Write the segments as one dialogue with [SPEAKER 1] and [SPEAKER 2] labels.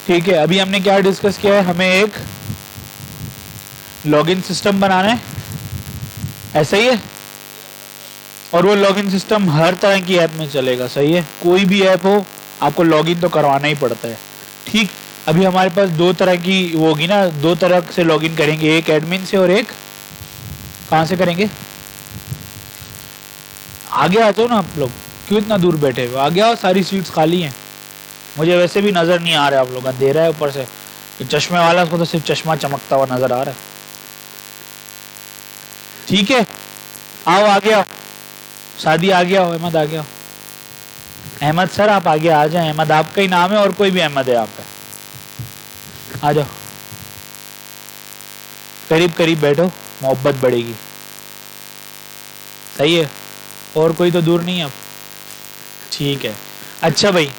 [SPEAKER 1] ठीक है, अभी हमने क्या डिस्कस किया है, हमें एक लॉगिन सिस्टम बनाना है, ऐसा ही है। और वो लॉगिन सिस्टम हर तरह की ऐप में चलेगा, सही है। कोई भी ऐप हो आपको लॉगिन तो करवाना ही पड़ता है। ठीक, अभी हमारे पास दो तरह की वो होगी ना, दो तरह से लॉगिन करेंगे, एक एडमिन से और एक कहाँ से करेंगे। आगे आ जाओ ना आप लोग, क्यों इतना दूर बैठे हो, आगे आओ, सारी सीट्स खाली हैं। मुझे वैसे भी नज़र नहीं आ रहा है आप लोग, अंधेरा है ऊपर से, चश्मे वाला को तो सिर्फ चश्मा चमकता हुआ नज़र आ रहा है। ठीक है, आओ आगे आओ, शादी आ गया हो, अहमद आ गया हो। अहमद सर आप आगे आ जाए, अहमद आपका ही नाम है और कोई भी अहमद है आपका, आ जाओ, करीब करीब बैठो, मोहब्बत बढ़ेगी, सही है। और कोई तो दूर नहीं है अब, ठीक है। अच्छा भाई,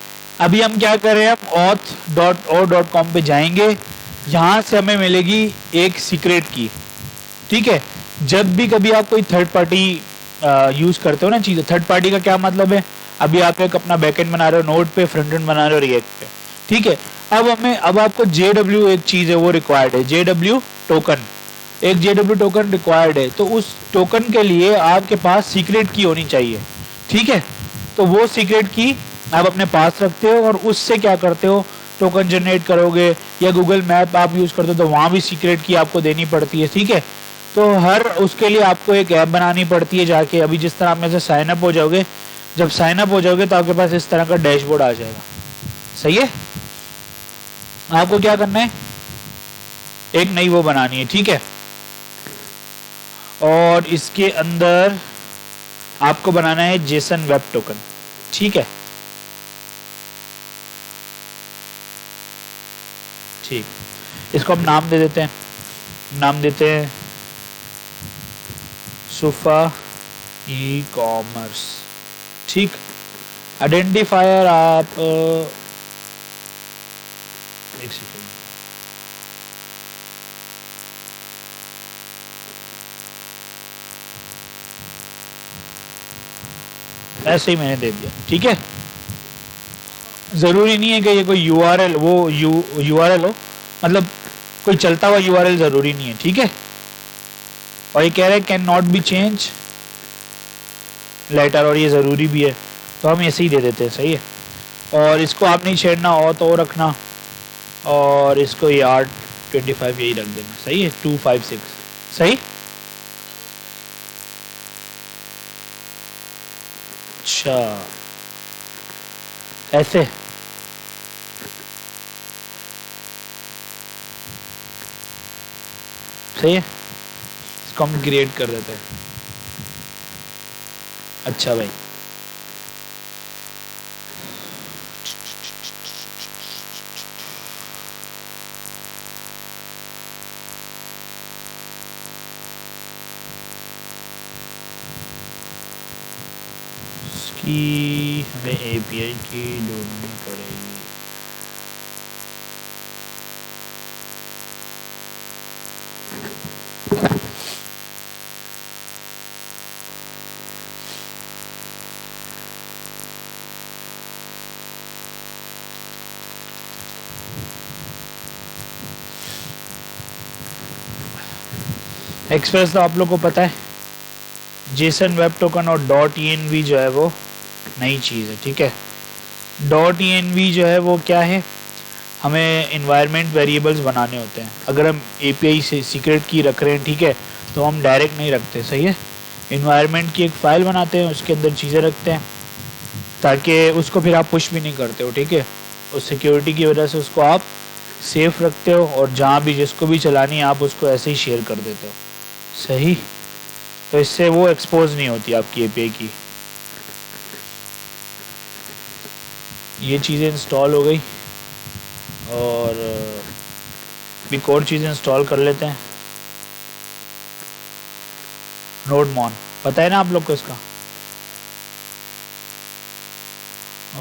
[SPEAKER 1] अभी हम क्या कर रहे हैं, हम auth.o.com पे जाएंगे, यहाँ से हमें मिलेगी एक सीक्रेट की। ठीक है, जब भी कभी आप कोई थर्ड पार्टी यूज़ करते हो ना चीज़ें, थर्ड पार्टी का क्या मतलब है, अभी आप एक अपना बैकएंड बना रहे हो नोड पे, फ्रंट एंड बना रहे हो रिएक्ट पे, ठीक है। अब आपको JW एक चीज़ है वो रिक्वायर्ड है, JW टोकन, एक JW टोकन रिक्वायर्ड है। तो उस टोकन के लिए आपके पास सीक्रेट की होनी चाहिए, ठीक है। तो वो सीक्रेट की आप अपने पास रखते हो और उससे क्या करते हो, टोकन जनरेट करोगे, या गूगल मैप आप यूज़ करते हो तो वहाँ भी सीक्रेट की आपको देनी पड़ती है, ठीक है। तो हर उसके लिए आपको एक ऐप बनानी पड़ती है जाके, अभी जिस तरह आप में से साइन अप हो जाओगे, जब साइन अप हो जाओगे तो आपके पास इस तरह का डैशबोर्ड आ जाएगा, सही है। आपको क्या करना है, एक नई वो बनानी है, ठीक है। और इसके अंदर आपको बनाना है जेसन वेब टोकन, ठीक है। ठीक, इसको हम नाम दे देते हैं, नाम देते हैं सुफा ई कॉमर्स, ठीक। आइडेंटिफायर आप एक सेकेंड, ऐसे ही मैंने दे दिया, ठीक है। ज़रूरी नहीं है कि ये कोई URL वो URL हो, मतलब कोई चलता हुआ URL ज़रूरी नहीं है, ठीक है। और ये कह रहे हैं can not be change later, और ये ज़रूरी भी है तो हम ऐसे ही दे देते हैं, सही है। और इसको आप नहीं छेड़ना, और तो रखना, और इसको ये R25 यही रख देना, सही है, 256, सही। अच्छा, ऐसे सही है, इसको हम क्रिएट कर देते हैं। अच्छा भाई, इसकी हमें API की ढूंढनी पड़ेगी। एक्सप्रेस तो आप लोग को पता है, जेसन वेब टोकन और .env जो है वो नई चीज़ है, ठीक है। .env जो है वो क्या है, हमें इन्वायरमेंट वेरिएबल्स बनाने होते हैं। अगर हम API से सीक्रेट की रख रहे हैं, ठीक है, तो हम डायरेक्ट नहीं रखते, सही है। इन्वायरमेंट की एक फ़ाइल बनाते हैं, उसके अंदर चीज़ें रखते हैं, ताकि उसको फिर आप पुश भी नहीं करते हो, ठीक है। उस सिक्योरिटी की वजह से उसको आप सेफ रखते हो, और जहाँ भी जिसको भी चलानी है आप उसको ऐसे ही शेयर कर देते हो, सही। तो इससे वो एक्सपोज नहीं होती आपकी API की। ये चीज़ें इंस्टॉल हो गई, और एक और चीज़ें इंस्टॉल कर लेते हैं। नोडमॉन पता है ना आप लोग को इसका,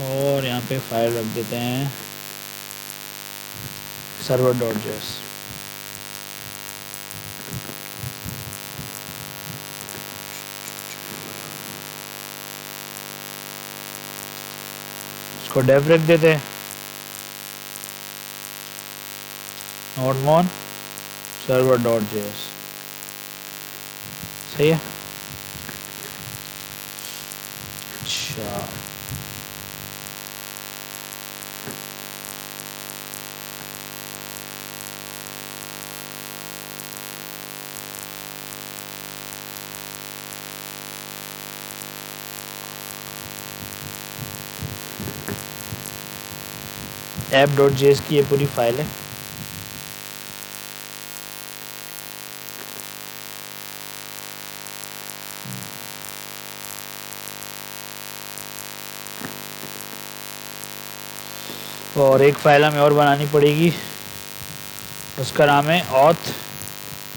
[SPEAKER 1] और यहाँ पे फाइल रख देते हैं server.js। इसको डेफ रख देते हैं, नोड मोन सर्वर डॉट जेएस। सही है। अच्छा app.js की ये पूरी फाइल है। और एक फाइल हमें और बनानी पड़ेगी, उसका नाम है ऑथ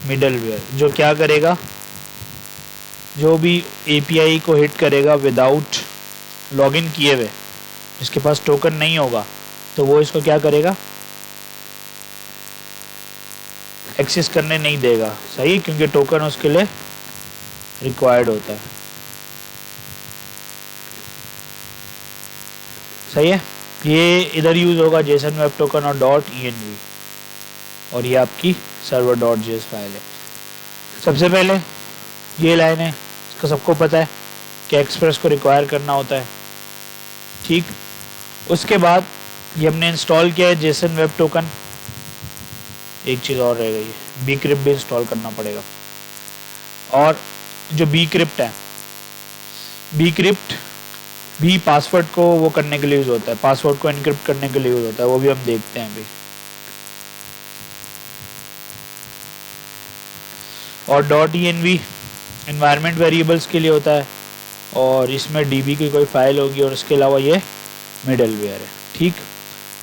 [SPEAKER 1] मिडलवेयर, जो क्या करेगा, जो भी एपीआई को हिट करेगा विदाउट लॉगिन किए हुए, जिसके पास टोकन नहीं होगा, तो वो इसको क्या करेगा, एक्सेस करने नहीं देगा। सही, क्योंकि टोकन उसके लिए रिक्वायर्ड होता है। सही है। ये इधर यूज होगा जेसन वेब टोकन और .env, और ये आपकी सर्वर डॉट जेएस फाइल है। सबसे पहले ये लाइन है, इसका सबको पता है कि एक्सप्रेस को रिक्वायर करना होता है, ठीक। उसके बाद ये हमने इंस्टॉल किया है जेसन वेब टोकन। एक चीज़ और रह गई है, बी क्रिप्ट भी इंस्टॉल करना पड़ेगा। और जो बी क्रिप्ट है, बी क्रिप्ट भी पासवर्ड को वो करने के लिए यूज होता है, पासवर्ड को एनक्रिप्ट करने के लिए यूज होता है, वो भी हम देखते हैं अभी। और .env एनवायरनमेंट वेरिएबल्स के लिए होता है, और इसमें db की कोई फाइल होगी, और इसके अलावा ये मिडलवेयर है, ठीक।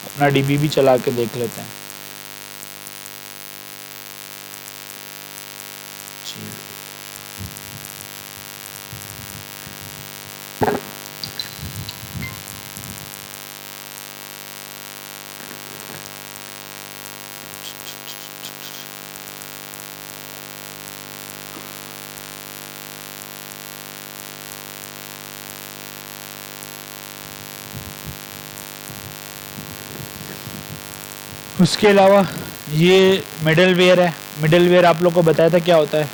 [SPEAKER 1] अपना db भी चला के देख लेते हैं। उसके अलावा ये मिडलवेयर है। मिडलवेयर आप लोग को बताया था क्या होता है,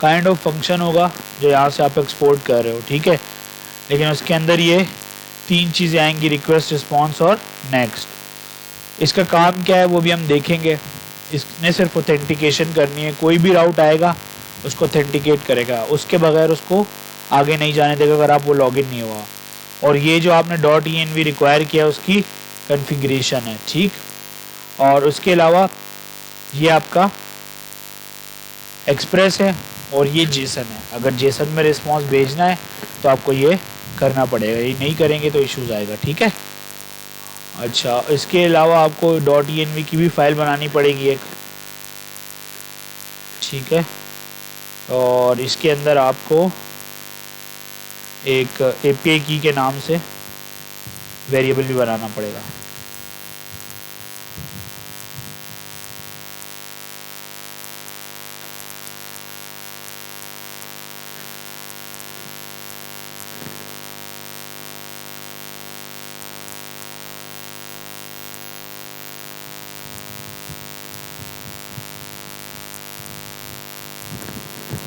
[SPEAKER 1] काइंड ऑफ फंक्शन होगा जो यहाँ से आप एक्सपोर्ट कर रहे हो, ठीक है। लेकिन उसके अंदर ये 3 चीज़ें आएंगी, रिक्वेस्ट, रिस्पॉन्स और नेक्स्ट। इसका काम क्या है वो भी हम देखेंगे। इसने सिर्फ ऑथेंटिकेशन करनी है, कोई भी राउट आएगा उसको ऑथेंटिकेट करेगा, उसके बगैर उसको आगे नहीं जाने देगा अगर आप वो लॉगिन नहीं हुआ। और ये जो आपने .env रिक्वायर किया उसकी कॉन्फ़िगरेशन है, ठीक। और उसके अलावा ये आपका एक्सप्रेस है, और ये जेसन है। अगर जेसन में रिस्पॉन्स भेजना है तो आपको ये करना पड़ेगा, ये नहीं करेंगे तो इश्यूज आएगा, ठीक है। अच्छा, इसके अलावा आपको .env की भी फाइल बनानी पड़ेगी एक, ठीक है। और इसके अंदर आपको एक एपीआई की के नाम से वेरिएबल भी बनाना पड़ेगा।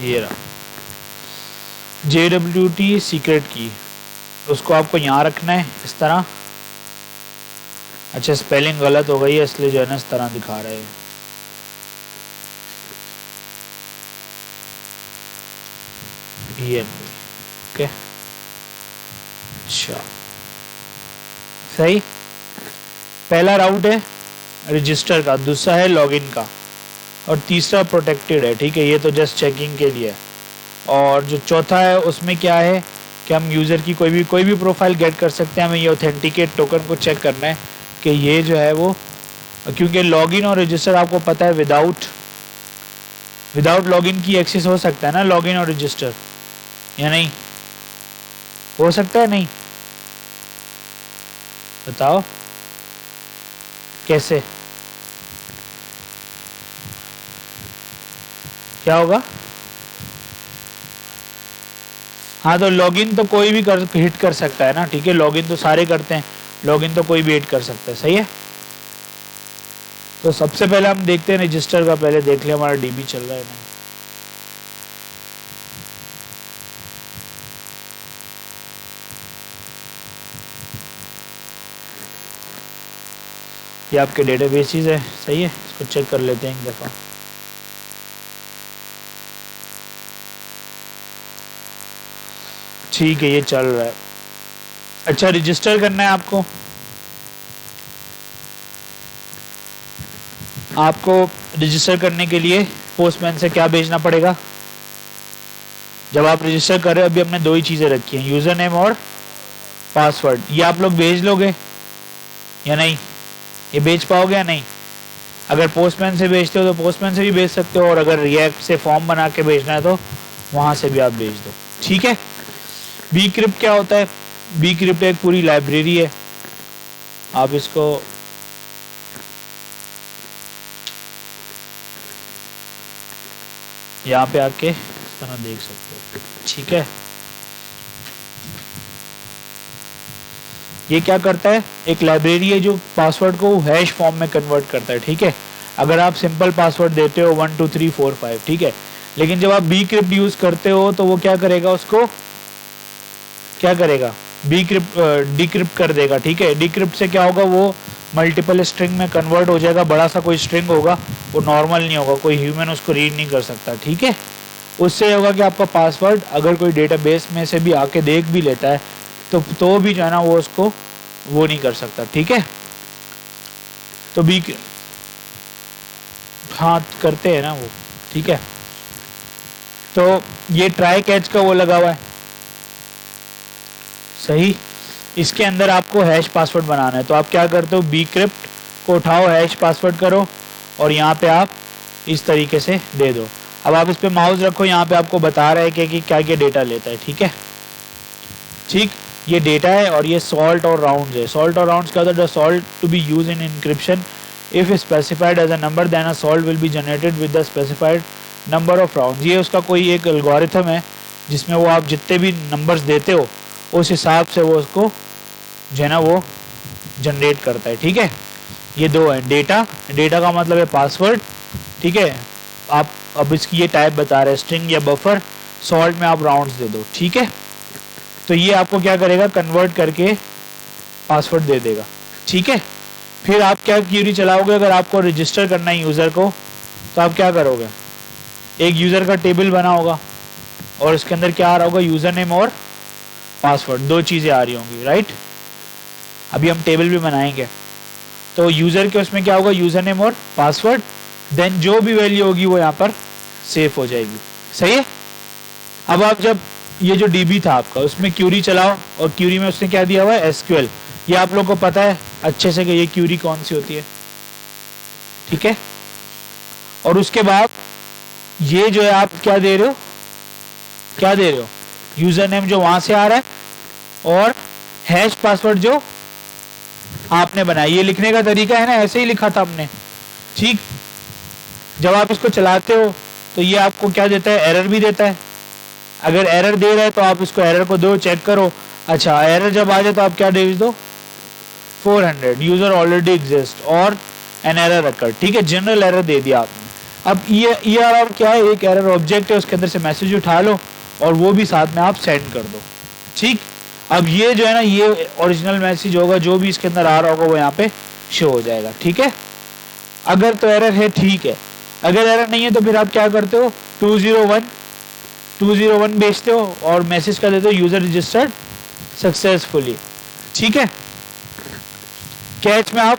[SPEAKER 1] ये रहा JWT सीक्रेट की, उसको आपको यहाँ रखना है इस तरह। अच्छा, स्पेलिंग गलत हो गई है इसलिए जो है ना इस तरह दिखा रहे हैं। ओके, अच्छा सही। पहला राउट है रजिस्टर का, दूसरा है लॉगिन का, और तीसरा प्रोटेक्टेड है, ठीक है। ये तो जस्ट चेकिंग के लिए है। और जो चौथा है उसमें क्या है कि हम यूज़र की कोई भी प्रोफाइल गेट कर सकते हैं। हमें ये ऑथेंटिकेट टोकन को चेक करना है कि ये जो है वो, क्योंकि लॉगिन और रजिस्टर आपको पता है विदाउट लॉगिन की एक्सेस हो सकता है ना, लॉगिन और रजिस्टर, या नहीं हो सकता है? नहीं, बताओ कैसे, क्या होगा? हाँ तो लॉगिन तो कोई भी हिट कर सकता है ना, ठीक है, लॉगिन तो सारे करते हैं, लॉगिन तो कोई भी हिट कर सकता है, सही है। तो सबसे पहले हम देखते हैं रजिस्टर का, पहले देख ले हमारा डीबी चल रहा है नहीं। ये आपके डेटाबेसेस है, सही है, इसको चेक कर लेते हैं एक दफ़ा। ठीक है, ये चल रहा है। अच्छा, रजिस्टर करना है आपको, रजिस्टर करने के लिए पोस्टमैन से क्या भेजना पड़ेगा? जब आप रजिस्टर कर रहे हो, अभी हमने दो ही चीज़ें रखी हैं, यूज़र नेम और पासवर्ड। ये आप लोग भेज लोगे या नहीं? ये भेज पाओगे या नहीं? अगर पोस्टमैन से भेजते हो तो पोस्टमैन से भी भेज सकते हो, और अगर रिएक्ट से फॉर्म बना के भेजना है तो वहाँ से भी आप भेज दो, ठीक है। bcrypt क्या होता है? bcrypt एक पूरी लाइब्रेरी है, आप इसको यहाँ पे आके इस तरह देख सकते हो, ठीक है। ये क्या करता है? एक लाइब्रेरी है जो पासवर्ड को हैश फॉर्म में कन्वर्ट करता है, ठीक है। अगर आप सिंपल पासवर्ड देते हो 1 2 3 4 5, ठीक है, लेकिन जब आप bcrypt यूज करते हो तो वो क्या करेगा, उसको क्या करेगा, डिक्रिप्ट कर देगा, ठीक है। डिक्रिप्ट से क्या होगा, वो मल्टीपल स्ट्रिंग में कन्वर्ट हो जाएगा, बड़ा सा कोई स्ट्रिंग होगा, वो नॉर्मल नहीं होगा, कोई ह्यूमन उसको रीड नहीं कर सकता, ठीक है। उससे होगा कि आपका पासवर्ड अगर कोई डेटाबेस में से भी आके देख भी लेता है तो भी जो है ना वो उसको वो नहीं कर सकता, ठीक है। तो हाँ करते हैं ना वो, ठीक है। तो ये ट्राई कैच का वो लगा हुआ है, सही। इसके अंदर आपको हैश पासवर्ड बनाना है, तो आप क्या करते हो, bcrypt को उठाओ, हैश पासवर्ड करो और यहाँ पे आप इस तरीके से दे दो। अब आप इस पे माउस रखो, यहाँ पे आपको बता रहा है कि क्या क्या डेटा लेता है, ठीक है। ठीक, ये डेटा है और ये सॉल्ट और राउंड्स है। सॉल्ट और राउंड्स क्या होता है? The salt to be use in encryption if specified as a number then a salt will be generated with the specified number of rounds. ये उसका कोई एक एल्गोरिथम है जिसमें वो आप जितने भी नंबर्स देते हो उस हिसाब से वो उसको जो है ना वो जनरेट करता है, ठीक है। ये दो है, डेटा का मतलब है पासवर्ड, ठीक है। आप अब इसकी ये टाइप बता रहे हैं, स्ट्रिंग या बफर। सॉल्ट में आप राउंड्स दे दो, ठीक है। तो ये आपको क्या करेगा, कन्वर्ट करके पासवर्ड दे देगा, ठीक है। फिर आप क्या क्यूरी चलाओगे, अगर आपको रजिस्टर करना है यूज़र को तो आप क्या करोगे, एक यूज़र का टेबल बना होगा और इसके अंदर क्या आ रहा होगा, यूज़र नेम और पासवर्ड, दो चीज़ें आ रही होंगी, राइट। अभी हम टेबल भी बनाएंगे, तो यूज़र के उसमें क्या होगा, यूज़र नेम और पासवर्ड, देन जो भी वैल्यू होगी वो यहाँ पर सेव हो जाएगी, सही है। अब आप जब ये जो डीबी था आपका, उसमें क्यूरी चलाओ और क्यूरी में उसने क्या दिया हुआ है, एसक्यूएल। ये आप लोग को पता है अच्छे से कि ये क्यूरी कौन सी होती है, ठीक है। और उसके बाद ये जो है आप क्या दे रहे हो, क्या दे रहे हो, यूज़र नेम जो वहाँ से आ रहा है और हैश पासवर्ड जो आपने बनाया। ये लिखने का तरीका है ना, ऐसे ही लिखा था हमने, ठीक। जब आप इसको चलाते हो तो ये आपको क्या देता है, एरर भी देता है। अगर एरर दे रहा है तो आप इसको एरर को दो, चेक करो। अच्छा, एरर जब आ जाए तो आप क्या भेज दो, 400 यूजर ऑलरेडी एग्जिस्ट और एन एरर रखकर, ठीक है। जनरल एरर दे दिया आपने। अब ये एरर क्या है, एक एरर ऑब्जेक्ट है, उसके अंदर से मैसेज उठा लो और वो भी साथ में आप सेंड कर दो, ठीक। अब ये जो है ना, ये ओरिजिनल मैसेज होगा, जो भी इसके अंदर आ रहा होगा वो यहाँ पे शो हो जाएगा, ठीक है। अगर तो एरर है, ठीक है। अगर एरर नहीं है तो फिर आप क्या करते हो, 201 भेजते हो और मैसेज कर देते हो यूजर रजिस्टर्ड सक्सेसफुली, ठीक है। कैच में आप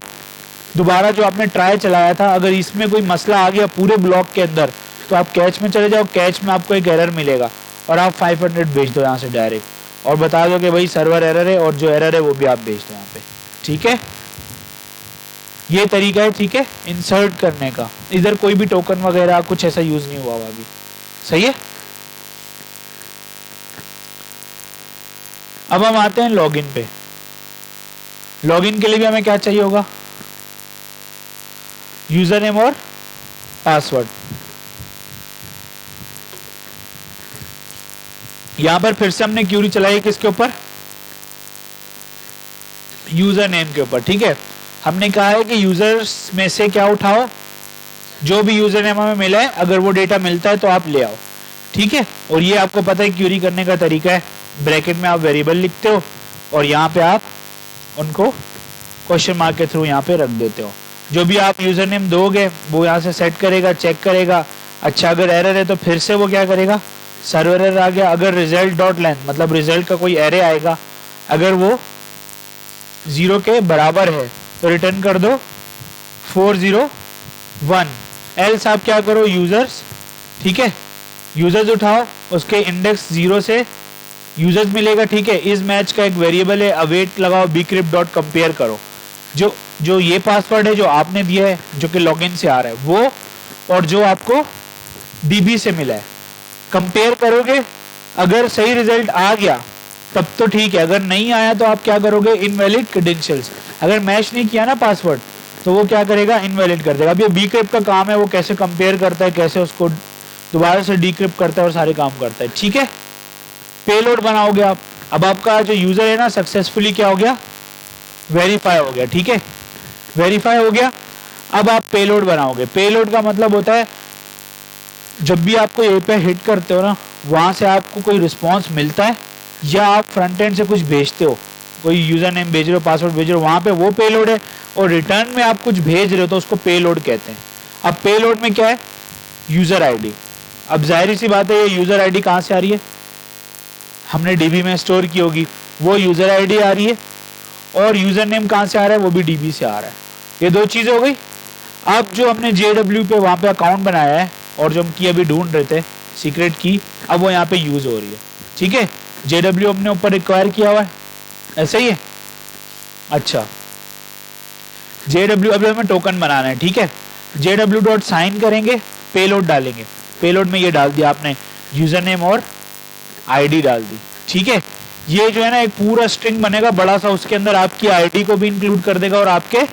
[SPEAKER 1] दोबारा जो आपने ट्राई चलाया था, अगर इसमें कोई मसला आ गया पूरे ब्लॉक के अंदर तो आप कैच में चले जाओ, कैच में आपको एक एरर मिलेगा और आप 500 भेज दो यहाँ से डायरेक्ट और बता दो कि भाई सर्वर एरर है और जो एरर है वो भी आप भेज दो यहाँ पे, ठीक है। ये तरीका है, ठीक है, इंसर्ट करने का। इधर कोई भी टोकन वगैरह कुछ ऐसा यूज नहीं हुआ हुआ अभी, सही है। अब हम आते हैं लॉगिन पे। लॉगिन के लिए भी हमें क्या चाहिए होगा, यूजर नेम और पासवर्ड। यहां पर फिर से हमने क्यूरी चलाई किसके ऊपर, यूजर नेम के ऊपर। ठीक है, हमने कहा है कि यूजर्स में से क्या उठाओ, जो भी यूजर नेम हमें मिला है अगर वो डेटा मिलता है तो आप ले आओ। ठीक है, और ये आपको पता है क्यूरी करने का तरीका है, ब्रैकेट में आप वेरिएबल लिखते हो और यहाँ पे आप उनको क्वेश्चन मार्क के थ्रू यहाँ पे रख देते हो। जो भी आप यूजर नेम दोगे वो यहाँ से सेट करेगा, चेक करेगा। अच्छा अगर एरर है तो फिर से वो क्या करेगा, सर्वर एरर आ गया, अगर रिजल्ट डॉट लेंथ मतलब रिजल्ट का कोई एरे आएगा, अगर वो 0 के बराबर है तो रिटर्न कर दो 401। एल्स आप क्या करो, यूजर्स, ठीक है, यूजर्स उठाओ, उसके इंडेक्स 0 से यूजर्स मिलेगा। ठीक है, इस मैच का एक वेरिएबल है, अवेट लगाओ, bcrypt डॉट कंपेयर करो, जो ये पासवर्ड है जो आपने दिया है जो कि लॉगिन से आ रहा है वो, और जो आपको डीबी से मिला है, कंपेयर करोगे। अगर सही रिजल्ट आ गया तब तो ठीक है, अगर नहीं आया तो आप क्या करोगे, इनवैलिड क्रेडेंशियल्स। अगर मैच नहीं किया ना पासवर्ड तो वो क्या करेगा, इनवैलिड कर देगा। अब ये bcrypt का काम है, वो कैसे कंपेयर करता है, कैसे उसको दोबारा से डिक्रिप्ट करता है और सारे काम करता है। ठीक है, पेलोड बनाओगे आप। अब आपका जो यूजर है ना सक्सेसफुली क्या हो गया, वेरीफाई हो गया। ठीक है, वेरीफाई हो गया। अब आप पेलोड बनाओगे। पेलोड का मतलब होता है जब भी आपको एपीआई हिट करते हो ना, वहां से आपको कोई रिस्पॉन्स मिलता है या आप फ्रंट एंड से कुछ भेजते हो, कोई यूजर नेम भेज रहे हो, पासवर्ड भेज रहे हो, वहां पे वो पेलोड है, और रिटर्न में आप कुछ भेज रहे हो तो उसको पेलोड कहते हैं। अब पेलोड में क्या है, यूजर आईडी। अब जाहिर सी बात है ये यूजर आईडी कहाँ से आ रही है, हमने डीबी में स्टोर की होगी, वो यूजर आईडी आ रही है, और यूजर नेम कहाँ से आ रहा है, वो भी डीबी से आ रहा है। ये दो चीजें हो गई। अब जो हमने जेडब्ल्यू पे वहां पे अकाउंट बनाया है और जो हम की अभी ढूंढ रहे थे सीक्रेट की, अब वो यहाँ पे यूज हो रही है। ठीक है, जेडब्ल्यू हमने ऊपर रिक्वायर किया हुआ है, ऐसा ही है। अच्छा, जेडब्ल्यू अभी हमें टोकन बनाना है। ठीक है, जेडब्ल्यू डॉट साइन करेंगे, पेलोड डालेंगे। पेलोड में ये डाल दिया आपने, यूजर नेम और आईडी डाल दी। ठीक है, ये जो है ना एक पूरा स्ट्रिंग बनेगा बड़ा सा, उसके अंदर आपकी आईडी को भी इंक्लूड कर देगा और आपके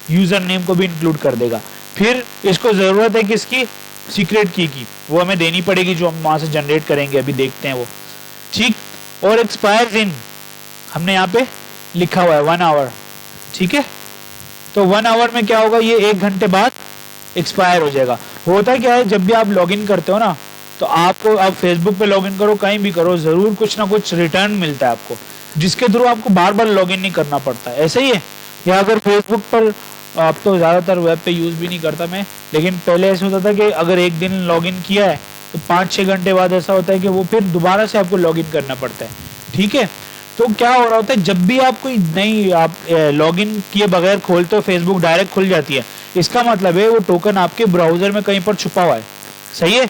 [SPEAKER 1] यूजर नेम को भी इंक्लूड कर देगा। फिर इसको जरूरत है किसकी, सीक्रेट की वो हमें देनी पड़ेगी, जो हम वहां से जनरेट करेंगे, अभी देखते हैं वो। ठीक, और एक्सपायर्स इन हमने यहाँ पे लिखा हुआ है 1 आवर। ठीक है, तो 1 आवर में क्या होगा, ये 1 घंटे बाद एक्सपायर हो जाएगा। होता क्या है, जब भी आप लॉगिन करते हो ना, तो आपको, आप फेसबुक पे लॉगिन करो, कहीं भी करो, जरूर कुछ ना कुछ रिटर्न मिलता है आपको, जिसके थ्रू आपको बार बार लॉगिन नहीं करना पड़ता है। ऐसा ही है, या अगर फेसबुक पर, आप तो ज़्यादातर वेब पे यूज़ भी नहीं करता मैं, लेकिन पहले ऐसा होता था कि अगर एक दिन लॉगिन किया है तो 5-6 घंटे बाद ऐसा होता है कि वो फिर दोबारा से आपको लॉगिन करना पड़ता है। ठीक है, तो क्या हो रहा होता है, जब भी आप कोई नई, आप लॉगिन किए बगैर खोलते हो फेसबुक, डायरेक्ट खुल जाती है। इसका मतलब है वो टोकन आपके ब्राउजर में कहीं पर छुपा हुआ है। सही है,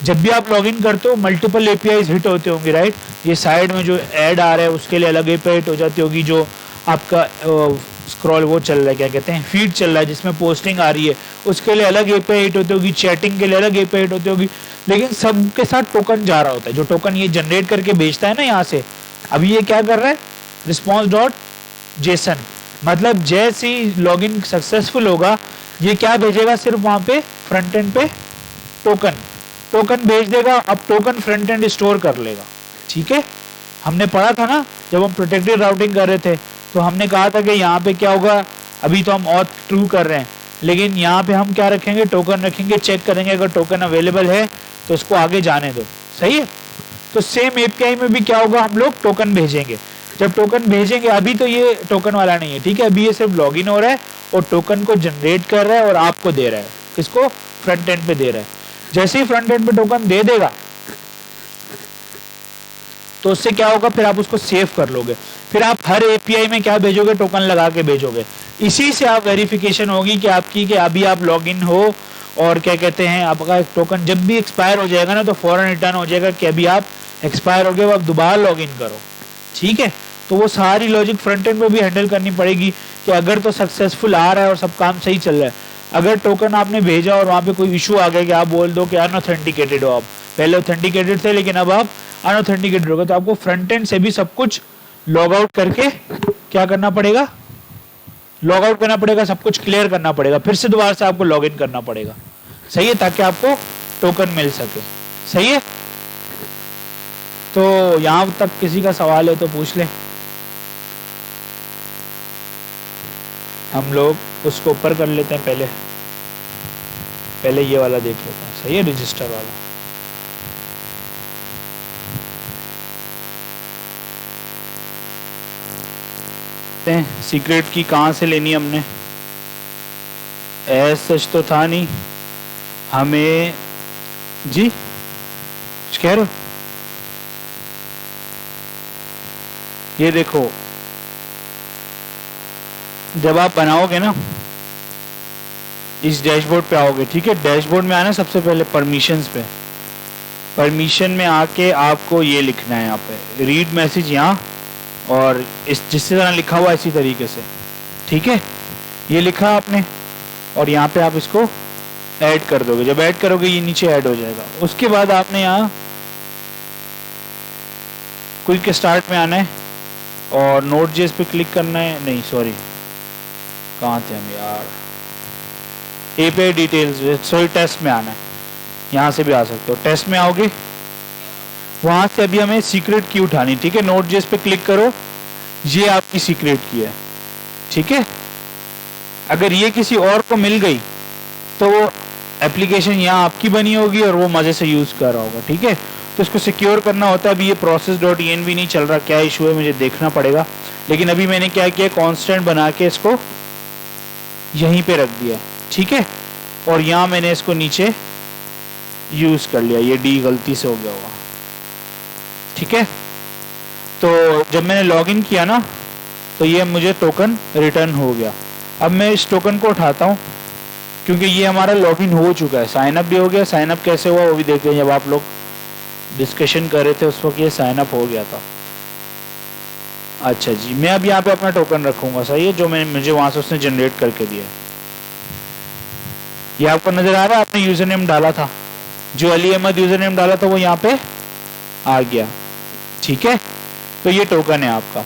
[SPEAKER 1] जब भी आप लॉगिन करते हो मल्टीपल एपीआईज हिट होते होंगे, राइट। ये साइड में जो ऐड आ रहा है उसके लिए अलग एपीआई हिट हो जाती होगी, जो आपका स्क्रॉल वो चल रहा है, क्या कहते हैं, फीड चल रहा है जिसमें पोस्टिंग आ रही है, उसके लिए अलग एपीआई हिट होती होगी, चैटिंग के लिए अलग एपीआई हिट होती होगी, लेकिन सबके साथ टोकन जा रहा होता है। जो टोकन ये जनरेट करके भेजता है ना यहाँ से, अभी ये क्या कर रहा है, रिस्पॉन्स डॉट जेसन, मतलब जैसे ही लॉगिन सक्सेसफुल होगा ये क्या भेजेगा, सिर्फ वहां पे फ्रंट एंड पे टोकन भेज देगा। अब टोकन फ्रंट एंड स्टोर कर लेगा। ठीक है, हमने पढ़ा था ना जब हम प्रोटेक्टेड राउटिंग कर रहे थे, तो हमने कहा था कि यहाँ पे क्या होगा, अभी तो हम ऑथ ट्रू कर रहे हैं, लेकिन यहाँ पे हम क्या रखेंगे, टोकन रखेंगे, चेक करेंगे, अगर टोकन अवेलेबल है तो उसको आगे जाने दो। सही है, तो सेम एपीआई में भी क्या होगा, हम लोग टोकन भेजेंगे। जब टोकन भेजेंगे, अभी तो ये टोकन वाला नहीं है, ठीक है, अभी ये सिर्फ लॉगिन हो रहा है और टोकन को जनरेट कर रहा है और आपको दे रहा है, किसको, फ्रंट एंड पे दे रहा है। जैसे ही फ्रंट एंड पे टोकन दे देगा तो उससे क्या होगा, फिर आप उसको सेव कर लोगे, फिर आप हर एपीआई में क्या भेजोगे, टोकन लगा के भेजोगे। इसी से आप वेरिफिकेशन होगी कि आपकी, कि अभी आप लॉगिन हो, और क्या कहते हैं, आपका टोकन जब भी एक्सपायर हो जाएगा ना तो फौरन रिटर्न हो जाएगा कि अभी आप एक्सपायर हो गए, आप दोबारा लॉगिन करो। ठीक है, तो वो सारी लॉजिक फ्रंट एंड में भी हैंडल करनी पड़ेगी कि अगर तो सक्सेसफुल आ रहा है और सब काम सही चल रहा है, अगर टोकन आपने भेजा और वहाँ पे कोई इशू आ गया कि आप बोल दो कि अनऑथेंटिकेटेड हो, आप पहले ऑथेंटिकेटेड थे लेकिन अब आप अनऑथेंटिकेटेड हो गए, तो आपको फ्रंट एंड से भी सब कुछ लॉग आउट करके क्या करना पड़ेगा, लॉग आउट करना पड़ेगा, सब कुछ क्लियर करना पड़ेगा, फिर से दोबारा से आपको लॉग इन करना पड़ेगा। सही है, ताकि आपको टोकन मिल सके। सही है, तो यहाँ तक किसी का सवाल है तो पूछ ले। हम लोग उसको ऊपर कर लेते हैं, पहले ये वाला देख लेते हैं। सही है, रजिस्टर वाला। सीक्रेट की कहाँ से लेनी हमने? सच तो था नहीं हमें जी, कुछ कह रहे हो? ये देखो, जब आप बनाओगे ना, इस डैशबोर्ड पे आओगे, ठीक है। डैशबोर्ड में आना सबसे पहले परमिशंस पे। परमिशन में आके आपको ये लिखना है यहाँ पे रीड मैसेज, यहाँ और इस जिस तरह लिखा हुआ इसी तरीके से, ठीक है। ये लिखा आपने और यहाँ पे आप इसको ऐड कर दोगे। जब ऐड करोगे ये नीचे ऐड हो जाएगा। उसके बाद आपने यहाँ क्विक स्टार्ट में आना है और नोट जेस पे क्लिक करना है। नहीं सॉरी, कहाँ थे हम यार? एपीआई डिटेल्स, सॉरी टेस्ट में आना है। यहाँ से भी आ सकते हो। टेस्ट में आओगे, वहां से अभी हमें सीक्रेट की उठानी, ठीक है। नोट जेस पे क्लिक करो, ये आपकी सीक्रेट की है, ठीक है। अगर ये किसी और को मिल गई तो वो एप्लीकेशन यहाँ आपकी बनी होगी और वो मजे से यूज कर रहा होगा, ठीक है। तो इसको सिक्योर करना होता है। अभी ये process.env नहीं चल रहा, क्या इशू है मुझे देखना पड़ेगा। लेकिन अभी मैंने क्या किया, कांस्टेंट बना के इसको यहीं पे रख दिया, ठीक है। और यहाँ मैंने इसको नीचे यूज कर लिया। ये डी गलती से हो गया होगा, ठीक है। तो जब मैंने लॉगिन किया ना, तो ये मुझे टोकन रिटर्न हो गया। अब मैं इस टोकन को उठाता हूँ क्योंकि ये हमारा लॉगिन हो चुका है। साइन अप भी हो गया। साइन अप कैसे हुआ वो भी देख लें। जब आप लोग डिस्कशन कर रहे थे उस वक्त ये साइन अप हो गया था। अच्छा जी, मैं अब यहाँ पे अपना टोकन रखूंगा, सही है, जो मुझे वहां से उसने जनरेट करके दिया। ये आपको नजर आ रहा है, आपने यूजर नेम डाला था, जो अली अहमद यूजर नेम डाला था वो यहाँ पे आ गया, ठीक है। तो ये टोकन है आपका।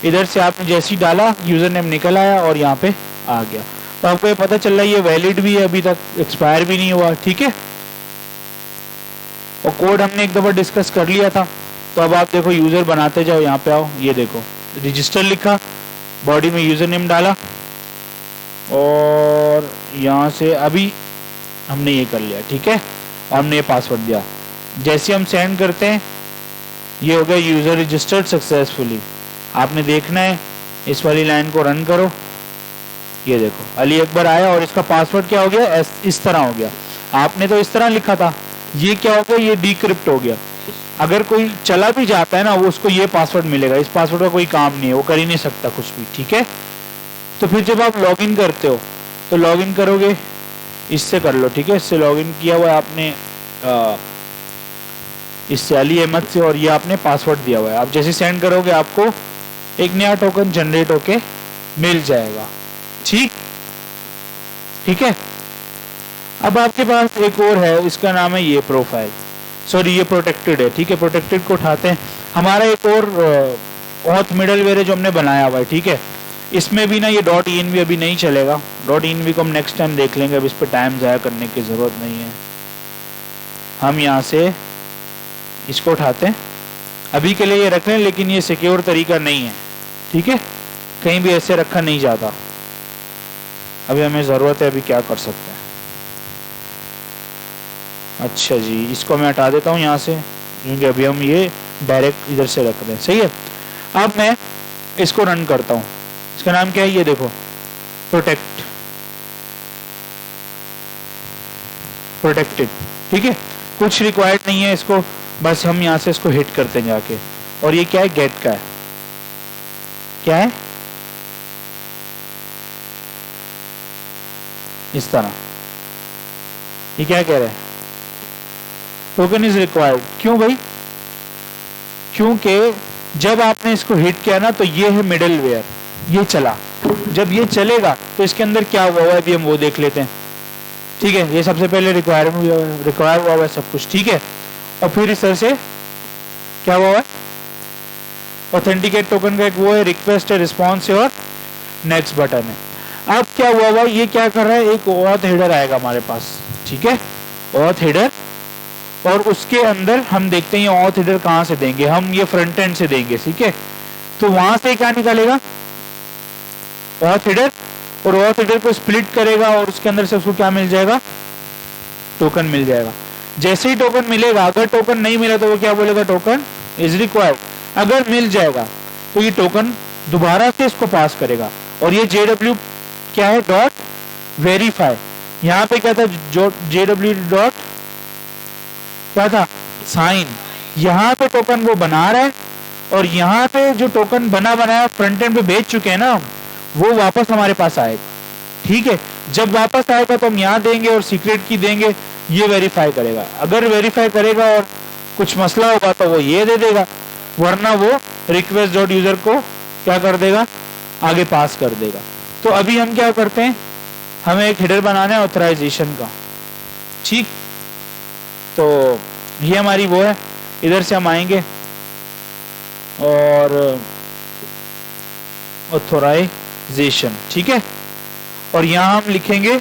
[SPEAKER 1] इधर से आपने जैसे ही डाला यूजर नेम निकल आया और यहाँ पे आ गया। तो आपको ये पता चल रहा है ये वैलिड भी है, अभी तक एक्सपायर भी नहीं हुआ, ठीक है। और कोड हमने एक दफा डिस्कस कर लिया था। तो अब आप देखो, यूजर बनाते जाओ, यहाँ पे आओ, ये देखो रजिस्टर लिखा, बॉडी में यूजर नेम डाला और यहाँ से अभी हमने ये कर लिया, ठीक है। और हमने ये पासवर्ड दिया। जैसे हम सेंड करते हैं ये हो गया यूजर रजिस्टर्ड सक्सेसफुली। आपने देखना है, इस वाली लाइन को रन करो, ये देखो अली अकबर आया और इसका पासवर्ड क्या हो गया, इस तरह हो गया। आपने तो इस तरह लिखा था, ये क्या हो गया, ये डिक्रिप्ट हो गया। अगर कोई चला भी जाता है ना, वो उसको ये पासवर्ड मिलेगा। इस पासवर्ड का कोई काम नहीं है, वो कर ही नहीं सकता कुछ भी, ठीक है। तो फिर जब आप लॉगिन करते हो तो लॉगिन करोगे, इससे कर लो, ठीक है। इससे लॉगिन किया हुआ है आपने, इससे अली अहमद से, और ये आपने पासवर्ड दिया हुआ है। आप जैसे सेंड करोगे आपको एक नया टोकन जनरेट होके मिल जाएगा, ठीक है। अब आपके पास एक और है, इसका नाम है ये प्रोफाइल, सॉरी ये प्रोटेक्टेड है, ठीक है। प्रोटेक्टेड को उठाते हैं। हमारा एक और ऑथ मिडलवेयर है जो हमने बनाया हुआ है, ठीक है। इसमें भी ना ये .env अभी नहीं चलेगा। .env को हम नेक्स्ट टाइम देख लेंगे, अब इस पर टाइम ज़ाया करने की ज़रूरत नहीं है। हम यहाँ से इसको उठाते हैं, अभी के लिए ये रख लें, लेकिन ये सिक्योर तरीका नहीं है, ठीक है। कहीं भी ऐसे रखा नहीं जाता। अभी हमें ज़रूरत है, अभी क्या कर सकते हैं। अच्छा जी, इसको मैं हटा देता हूँ यहाँ से, क्योंकि अभी हम ये डायरेक्ट इधर से रख दें, सही है। अब मैं इसको रन करता हूँ। इसका नाम क्या है, ये देखो, प्रोटेक्टेड, ठीक है। कुछ रिक्वायर्ड नहीं है इसको, बस हम यहाँ से इसको हिट करते हैं जाके। और ये क्या है, गेट का है, क्या है, इस तरह। ये क्या कह रहे हैं, टोकन इज रिक्वायर्ड। क्यों भाई, क्योंकि जब आपने इसको हिट किया ना, तो ये है मिडलवेयर, ये चला। जब ये चलेगा तो इसके अंदर क्या हुआ है अभी हम वो देख लेते हैं, ठीक है। ये सबसे पहले रिक्वायर हुआ है सब कुछ, ठीक है। और फिर इस तरह से क्या हुआ है, ऑथेंटिकेट टोकन का एक वो है, रिक्वेस्ट है, रिस्पॉन्स है और नेक्स्ट बटन है। अब क्या हुआ, ये क्या कर रहा है, एक ऑथ हेडर आएगा हमारे पास, ठीक है, ऑथ हेडर। और उसके अंदर हम देखते हैं ऑथ हेडर कहाँ से देंगे, हम ये फ्रंट एंड से देंगे, ठीक है। तो वहां से क्या निकलेगा, ऑथ हेडर, और ऑथ हेडर को स्प्लिट करेगा और उसके अंदर से उसको क्या मिल जाएगा, टोकन मिल जाएगा। जैसे ही टोकन मिलेगा, अगर टोकन नहीं मिला तो वो क्या बोलेगा, टोकन इज रिक्वायर्ड। अगर मिल जाएगा तो ये टोकन दोबारा से इसको पास करेगा, और ये JW क्या है, डॉट वेरीफाई। यहाँ पे क्या था, जो JW डॉट क्या था, साइन। यहाँ पे टोकन वो बना रहा है, और यहाँ पे जो टोकन बनाया फ्रंट एंड पे भेज चुके हैं ना, वो वापस हमारे पास आएगा, ठीक है। जब वापस आएगा तो हम यहाँ देंगे और सीक्रेट की देंगे, ये वेरीफाई करेगा। अगर वेरीफाई करेगा और कुछ मसला होगा तो वो ये दे देगा, वरना वो रिक्वेस्ट डॉट यूजर को क्या कर देगा, आगे पास कर देगा। तो अभी हम क्या करते हैं, हमें एक हेडर बनाना है ऑथराइजेशन का, ठीक। तो ये हमारी वो है, इधर से हम आएंगे और ऑथराइजेशन, ठीक है। और यहां हम लिखेंगे,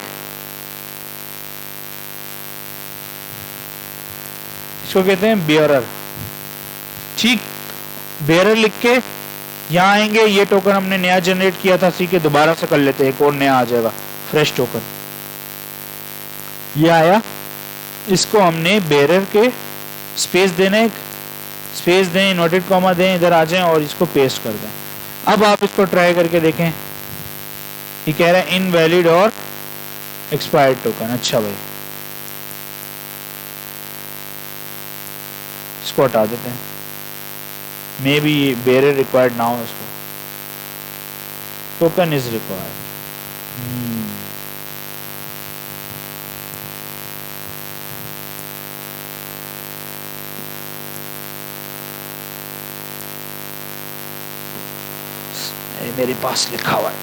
[SPEAKER 1] इसको कहते हैं बेयरर, ठीक। बेयरर लिख के यहां आएंगे, ये टोकन हमने नया जनरेट किया था, सी के दोबारा से कर लेते हैं, एक और नया आ जाएगा, फ्रेश टोकन। ये आया, इसको हमने बेयरर के स्पेस देना है, स्पेस दें, इन्वर्टेड कॉमा दें, इधर आ जाएं और इसको पेस्ट कर दें। अब आप इसको ट्राई करके देखें, ये कह रहा है इनवैलिड और एक्सपायर्ड टोकन। अच्छा भाई, इसको हटा देते हैं, मे बी बेयरर रिक्वायर्ड ना हो, उसको टोकन इज रिक्वायर्ड। मेरे पास लिखा हुआ है,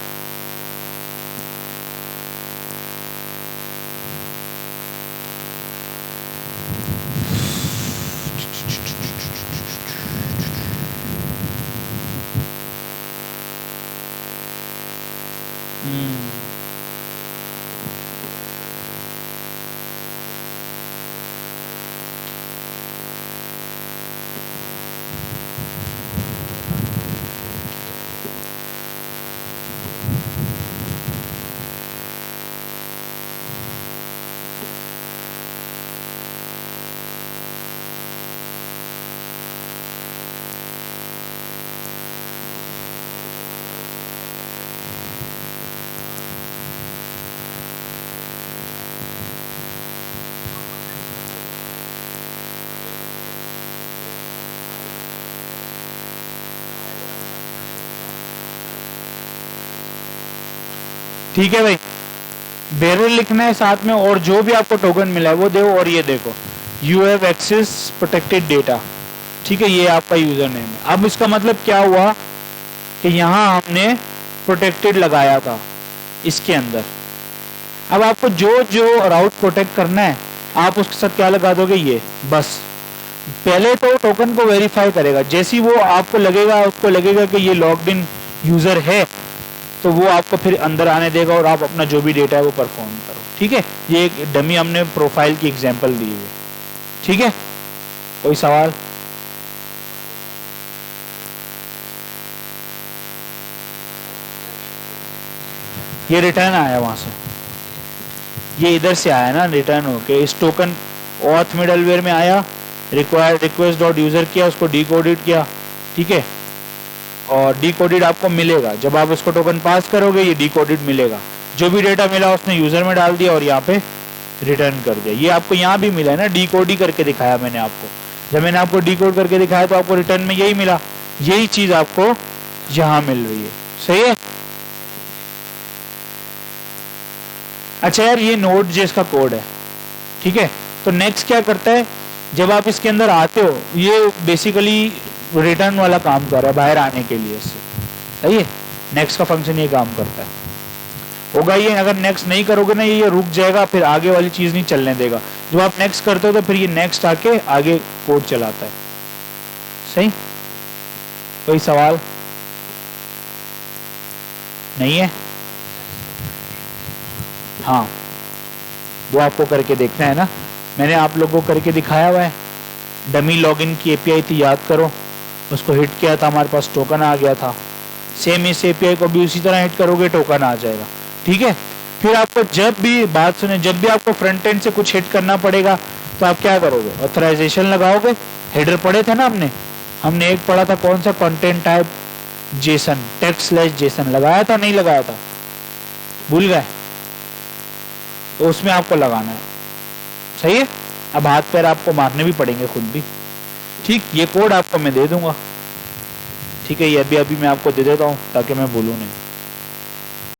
[SPEAKER 1] ठीक है भाई। बेयरर लिखना है साथ में, और जो भी आपको टोकन मिला है वो दो, और ये देखो you have access protected data, ठीक है, ये आपका यूजर नेम है। अब इसका मतलब क्या हुआ कि यहाँ हमने प्रोटेक्टेड लगाया था इसके अंदर। अब आपको जो जो राउट प्रोटेक्ट करना है आप उसके साथ क्या लगा दोगे, ये बस। पहले तो टोकन को वेरीफाई करेगा, जैसे ही वो आपको लगेगा, उसको लगेगा कि ये लॉग्ड इन यूजर है, तो वो आपको फिर अंदर आने देगा और आप अपना जो भी डेटा है वो परफॉर्म करो, ठीक है। ये एक डमी हमने प्रोफाइल की एग्जांपल दी है, ठीक है। कोई सवाल? ये रिटर्न आया वहां से, ये इधर से आया ना रिटर्न होके, इस टोकन ऑथ मिडलवेयर में आया, रिक्वायर्ड रिक्वेस्ट डॉट यूजर किया, उसको डिकोडेड किया, ठीक है। और डिकोडेड आपको मिलेगा, जब आप इसको टोकन पास करोगे ये डिकोडेड मिलेगा। जो भी डेटा मिला उसने यूजर में डाल दिया और यहाँ पे रिटर्न कर दिया। ये आपको यहाँ भी मिला है ना, डिकोड ही करके दिखाया मैंने आपको। जब मैंने आपको डिकोड करके दिखाया तो आपको रिटर्न में यही मिला, यही चीज आपको यहाँ मिल रही है, सही है। अच्छा यार, ये नोड जेएस का कोड है, ठीक है। तो नेक्स्ट क्या करता है, जब आप इसके अंदर आते हो, ये बेसिकली रिटर्न वाला काम कर रहा है बाहर आने के लिए इससे, सही है। नेक्स्ट का फंक्शन ये काम करता है, होगा ये। अगर नेक्स्ट नहीं करोगे ना ये रुक जाएगा, फिर आगे वाली चीज नहीं चलने देगा। जब आप नेक्स्ट करते हो तो फिर ये नेक्स्ट आके आगे कोड चलाता है, सही। कोई सवाल नहीं है? हाँ, वो आपको करके देखना है ना, मैंने आप लोगों को करके दिखाया हुआ है। डमी लॉगिन की एपीआई थी, याद करो, उसको हिट किया था, हमारे पास टोकन आ गया था। सेम इस एपीआई को भी उसी तरह हिट करोगे, टोकन आ जाएगा। ठीक है, फिर आपको जब भी, बात सुने, जब भी आपको फ्रंट एंड से कुछ हिट करना पड़ेगा तो आप क्या करोगे, ऑथराइजेशन लगाओगे। हेडर पढ़े थे ना हमने एक पढ़ा था, कौन सा, कंटेंट टाइप जेसन, टेक्स्ट/जेसन लगाया था, नहीं लगाया था, भूल गए, तो उसमें आपको लगाना है। सही है। अब हाथ पैर आपको मारने भी पड़ेंगे खुद भी। ठीक, ये कोड आपको मैं दे दूंगा। ठीक है, ये अभी मैं आपको दे देता हूँ ताकि मैं भूलूं नहीं।